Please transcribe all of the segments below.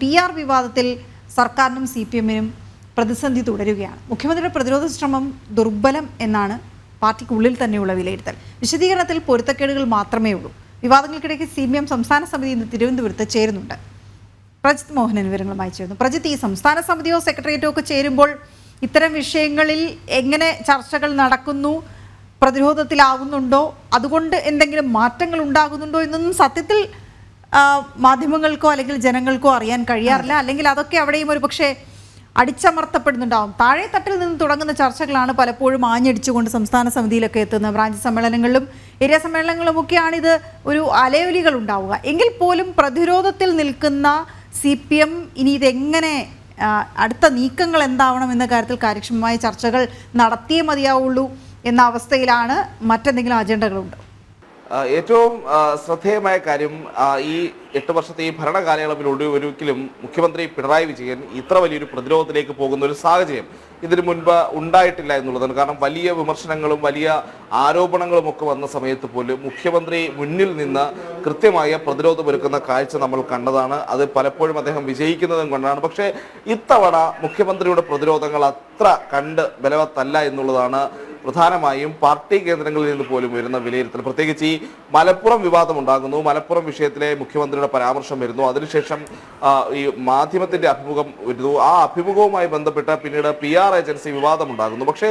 PR വിവാദത്തിൽ സർക്കാരിനും CPM-നും പ്രതിസന്ധി തുടരുകയാണ്. മുഖ്യമന്ത്രിയുടെ പ്രതിരോധ ശ്രമം ദുർബലം എന്നാണ് പാർട്ടിക്കുള്ളിൽ തന്നെയുള്ള വിലയിരുത്തൽ. വിശദീകരണത്തിൽ പൊരുത്തക്കേടുകൾ മാത്രമേ ഉള്ളൂ. വിവാദങ്ങൾക്കിടയ്ക്ക് CPM സംസ്ഥാന സമിതി ഇന്ന് തിരുവനന്തപുരത്ത് ചേരുന്നുണ്ട്. പ്രജിത് മോഹനൻ വിവരങ്ങളുമായി ചേരുന്നു. പ്രജിത്ത്, ഈ സംസ്ഥാന സമിതിയോ സെക്രട്ടേറിയറ്റോ ഒക്കെ ചേരുമ്പോൾ ഇത്തരം വിഷയങ്ങളിൽ എങ്ങനെ ചർച്ചകൾ നടക്കുന്നു, പ്രതിരോധത്തിലാവുന്നുണ്ടോ, അതുകൊണ്ട് എന്തെങ്കിലും മാറ്റങ്ങൾ ഉണ്ടാകുന്നുണ്ടോ എന്നൊന്നും സത്യത്തിൽ മാധ്യമങ്ങൾക്കോ അല്ലെങ്കിൽ ജനങ്ങൾക്കോ അറിയാൻ കഴിയാറില്ല. അല്ലെങ്കിൽ അതൊക്കെ അവിടെയും ഒരു പക്ഷേ അടിച്ചമർത്തപ്പെടുന്നുണ്ടാവും. താഴെ തട്ടിൽ നിന്ന് തുടങ്ങുന്ന ചർച്ചകളാണ് പലപ്പോഴും ആഞ്ഞടിച്ചുകൊണ്ട് സംസ്ഥാന സമിതിയിലൊക്കെ എത്തുന്ന ബ്രാഞ്ച് സമ്മേളനങ്ങളിലും ഏരിയ സമ്മേളനങ്ങളുമൊക്കെയാണ് ഇത് ഒരു അലയൊലികൾ ഉണ്ടാവുക. എങ്കിൽ പോലും പ്രതിരോധത്തിൽ നിൽക്കുന്ന CPM ഇനി ഇതെങ്ങനെ അടുത്ത നീക്കങ്ങൾ എന്താവണം എന്ന കാര്യത്തിൽ കാര്യക്ഷമമായ ചർച്ചകൾ നടത്തിയേ മതിയാവുള്ളൂ എന്ന അവസ്ഥയിലാണ്. മറ്റെന്തെങ്കിലും അജണ്ടകളുണ്ടോ? ഏറ്റവും ശ്രദ്ധേയമായ കാര്യം, ഈ 8 വർഷത്തെ ഈ ഭരണകാലയളവിലൂടെ ഒരിക്കലും മുഖ്യമന്ത്രി പിണറായി വിജയൻ ഇത്ര വലിയൊരു പ്രതിരോധത്തിലേക്ക് പോകുന്ന ഒരു സാഹചര്യം ഇതിനു മുൻപ് ഉണ്ടായിട്ടില്ല എന്നുള്ളതാണ്. കാരണം വലിയ വിമർശനങ്ങളും വലിയ ആരോപണങ്ങളും ഒക്കെ വന്ന സമയത്ത് പോലും മുഖ്യമന്ത്രി മുന്നിൽ നിന്ന് കൃത്യമായ പ്രതിരോധമൊരുക്കുന്ന കാഴ്ച നമ്മൾ കണ്ടതാണ്. അത് പലപ്പോഴും അദ്ദേഹം വിജയിക്കുന്നതും കൊണ്ടാണ്. പക്ഷേ ഇത്തവണ മുഖ്യമന്ത്രിയുടെ പ്രതിരോധങ്ങൾ അത്ര കണ്ട് ബലവത്തല്ല എന്നുള്ളതാണ് പ്രധാനമായും പാർട്ടി കേന്ദ്രങ്ങളിൽ നിന്ന് പോലും വരുന്ന വിലയിരുത്തൽ. പ്രത്യേകിച്ച് ഈ മലപ്പുറം വിവാദം ഉണ്ടാകുന്നു, മലപ്പുറം വിഷയത്തിലെ മുഖ്യമന്ത്രിയുടെ പരാമർശം വരുന്നു, അതിനുശേഷം ഈ മാധ്യമത്തിന്റെ അഭിമുഖം വരുന്നു. ആ അഭിമുഖവുമായി ബന്ധപ്പെട്ട് പിന്നീട് PR ഏജൻസി വിവാദം ഉണ്ടാകുന്നു. പക്ഷേ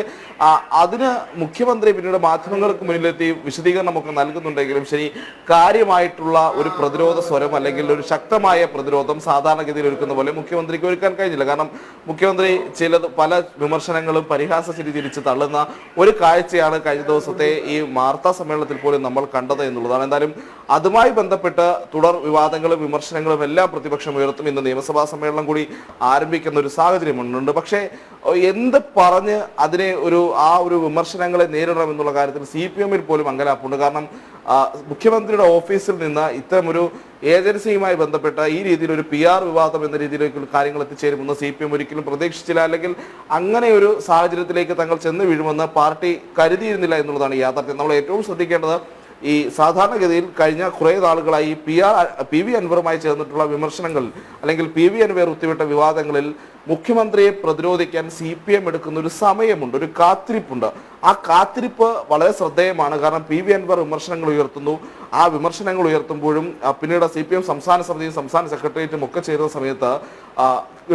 അതിന് മുഖ്യമന്ത്രി പിന്നീട് മാധ്യമങ്ങൾക്ക് മുന്നിലെത്തി വിശദീകരണമൊക്കെ നൽകുന്നുണ്ടെങ്കിലും ശരി, കാര്യമായിട്ടുള്ള ഒരു പ്രതിരോധ സ്വരം അല്ലെങ്കിൽ ഒരു ശക്തമായ പ്രതിരോധം സാധാരണഗതിയിൽ ഒരുക്കുന്ന പോലെ മുഖ്യമന്ത്രിക്ക് ഒരുക്കാൻ കഴിഞ്ഞില്ല. കാരണം മുഖ്യമന്ത്രി പല വിമർശനങ്ങളും പരിഹാസ ചിരി തിരിച്ച് തള്ളുന്ന ഒരു കാഴ്ചയാണ് കഴിഞ്ഞ ദിവസത്തെ ഈ വാർത്താ സമ്മേളനത്തിൽ പോലും നമ്മൾ കണ്ടത് എന്നുള്ളതാണ്. എന്തായാലും അതുമായി ബന്ധപ്പെട്ട് തുടർ വിവാദങ്ങളും വിമർശനങ്ങളും എല്ലാം പ്രതിപക്ഷം ഉയർത്തും. ഇന്ന് നിയമസഭാ സമ്മേളനം കൂടി ആരംഭിക്കുന്ന ഒരു സാഹചര്യമുണ്ട്. പക്ഷേ എന്ത് പറഞ്ഞ് അതിനെ ആ ഒരു വിമർശനങ്ങളെ നേരിടണം എന്നുള്ള കാര്യത്തിൽ CPM-ൽ പോലും അങ്കലാപ്പുണ്ട്. കാരണം മുഖ്യമന്ത്രിയുടെ ഓഫീസിൽ നിന്ന് ഇത്തരമൊരു ഏജൻസിയുമായി ബന്ധപ്പെട്ട ഈ രീതിയിൽ ഒരു PR വിവാദം എന്ന രീതിയിലേക്ക് കാര്യങ്ങൾ എത്തിച്ചേരുമെന്ന് CPM ഒരിക്കലും പ്രതീക്ഷിച്ചില്ല. അല്ലെങ്കിൽ അങ്ങനെ ഒരു സാഹചര്യത്തിലേക്ക് തങ്ങൾ ചെന്ന് വീഴുമെന്ന് പാർട്ടി കരുതിയിരുന്നില്ല എന്നുള്ളതാണ് യാഥാർത്ഥ്യം. നമ്മൾ ഏറ്റവും ശ്രദ്ധിക്കേണ്ടത് ഈ സാധാരണഗതിയിൽ കഴിഞ്ഞ കുറേ നാളുകളായി PV അൻവറുമായി ചേർന്നിട്ടുള്ള വിമർശനങ്ങൾ അല്ലെങ്കിൽ PV അൻവർ ഉത്തിവിട്ട വിവാദങ്ങളിൽ മുഖ്യമന്ത്രിയെ പ്രതിരോധിക്കാൻ CPM എടുക്കുന്ന ഒരു സമയമുണ്ട്, ഒരു കാത്തിരിപ്പുണ്ട്. ആ കാത്തിരിപ്പ് വളരെ ശ്രദ്ധേയമാണ്. കാരണം PV അൻവർ വിമർശനങ്ങൾ ഉയർത്തുന്നു. ആ വിമർശനങ്ങൾ ഉയർത്തുമ്പോഴും പിന്നീട് CPM സംസ്ഥാന സമിതിയും സംസ്ഥാന സെക്രട്ടേറിയറ്റും ഒക്കെ ചേരുന്ന സമയത്ത്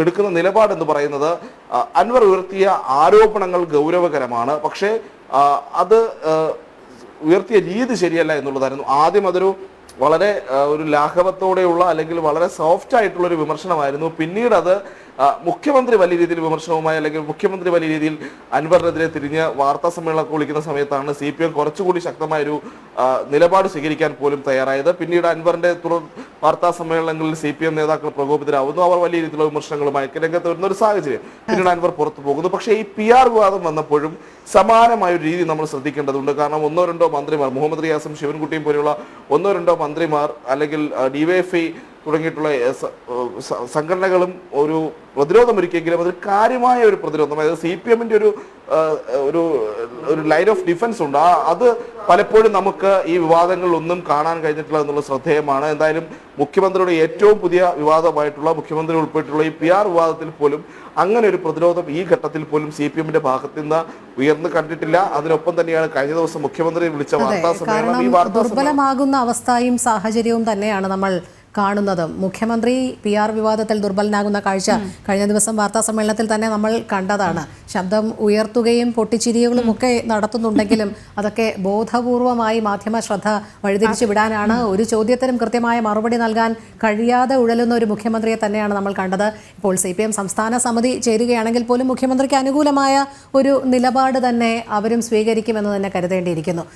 എടുക്കുന്ന നിലപാട് എന്ന് പറയുന്നത് അൻവർ ഉയർത്തിയ ആരോപണങ്ങൾ ഗൗരവകരമാണ്, പക്ഷേ അത് ഉയർത്തിയ രീതി ശരിയല്ല എന്നുള്ളതായിരുന്നു. ആദ്യം അതൊരു വളരെ ഒരു ലാഘവത്തോടെയുള്ള അല്ലെങ്കിൽ വളരെ സോഫ്റ്റ് ആയിട്ടുള്ള ഒരു വിമർശനമായിരുന്നു. പിന്നീട് അത് മുഖ്യമന്ത്രി വലിയ രീതിയിൽ വിമർശനവുമായി അല്ലെങ്കിൽ മുഖ്യമന്ത്രി വലിയ രീതിയിൽ അൻവറിനെതിരെ തിരിഞ്ഞ് വാർത്താ സമ്മേളനമൊക്കെ വിളിക്കുന്ന സമയത്താണ് CPM കുറച്ചുകൂടി ശക്തമായൊരു നിലപാട് സ്വീകരിക്കാൻ പോലും തയ്യാറായത്. പിന്നീട് അൻവറിന്റെ തുടർ വാർത്താ സമ്മേളനങ്ങളിൽ CPM നേതാക്കൾ പ്രകോപിതരാകുന്നു. അവർ വലിയ രീതിയിലുള്ള വിമർശനങ്ങളുമായി രംഗത്ത് വരുന്ന ഒരു സാഹചര്യം. പിന്നീട് അൻവർ പുറത്തു പോകുന്നു. പക്ഷേ ഈ PR വിവാദം വന്നപ്പോഴും സമാനമായ ഒരു രീതി നമ്മൾ ശ്രദ്ധിക്കേണ്ടതുണ്ട്. കാരണം 1-2 മന്ത്രിമാർ, മുഹമ്മദ് റിയാസും ശിവൻകുട്ടിയും പോലെയുള്ള 1-2 മന്ത്രിമാർ അല്ലെങ്കിൽ DYFI തുടങ്ങിയിട്ടുള്ള സംഘടനകളും ഒരു പ്രതിരോധമൊരുക്കിയെങ്കിലും അതിൽ കാര്യമായ ഒരു പ്രതിരോധം, അതായത് CPM-ന്റെ ഒരു ലൈൻ ഓഫ് ഡിഫൻസ് ഉണ്ട്. അത് പലപ്പോഴും നമുക്ക് ഈ വിവാദങ്ങളിലൊന്നും കാണാൻ കഴിഞ്ഞിട്ടില്ല എന്നുള്ളത് ശ്രദ്ധേയമാണ്. എന്തായാലും മുഖ്യമന്ത്രിയുടെ ഏറ്റവും പുതിയ വിവാദമായിട്ടുള്ള മുഖ്യമന്ത്രി ഉൾപ്പെട്ടിട്ടുള്ള ഈ PR വിവാദത്തിൽ പോലും അങ്ങനെ ഒരു പ്രതിരോധം ഈ ഘട്ടത്തിൽ പോലും CPM-ന്റെ ഭാഗത്ത് നിന്ന് ഉയർന്നു കണ്ടിട്ടില്ല. അതിനൊപ്പം തന്നെയാണ് കഴിഞ്ഞ ദിവസം മുഖ്യമന്ത്രി വിളിച്ച വാർത്താ സമ്മേളനം ഈ ദുർബലമാകുന്ന അവസ്ഥയും സാഹചര്യവും തന്നെയാണ് നമ്മൾ കാണുന്നത്. മുഖ്യമന്ത്രി PR വിവാദത്തിൽ ദുർബലനാകുന്ന കാഴ്ച കഴിഞ്ഞ ദിവസം വാർത്താ സമ്മേളനത്തിൽ തന്നെ നമ്മൾ കണ്ടതാണ്. ശബ്ദം ഉയർത്തുകയും പൊട്ടിച്ചിരികളും ഒക്കെ നടത്തുന്നുണ്ടെങ്കിലും അതൊക്കെ ബോധപൂർവമായി മാധ്യമ ശ്രദ്ധ വഴിതിരിച്ചു വിടാനാണ്. ഒരു ചോദ്യത്തിനും കൃത്യമായ മറുപടി നൽകാൻ കഴിയാതെ ഉഴലുന്ന ഒരു മുഖ്യമന്ത്രിയെ തന്നെയാണ് നമ്മൾ കണ്ടത്. ഇപ്പോൾ CPM സംസ്ഥാന സമിതി ചേരുകയാണെങ്കിൽ പോലും മുഖ്യമന്ത്രിക്ക് അനുകൂലമായ ഒരു നിലപാട് തന്നെ അവരും സ്വീകരിക്കുമെന്ന് തന്നെ കരുതേണ്ടിയിരിക്കുന്നു.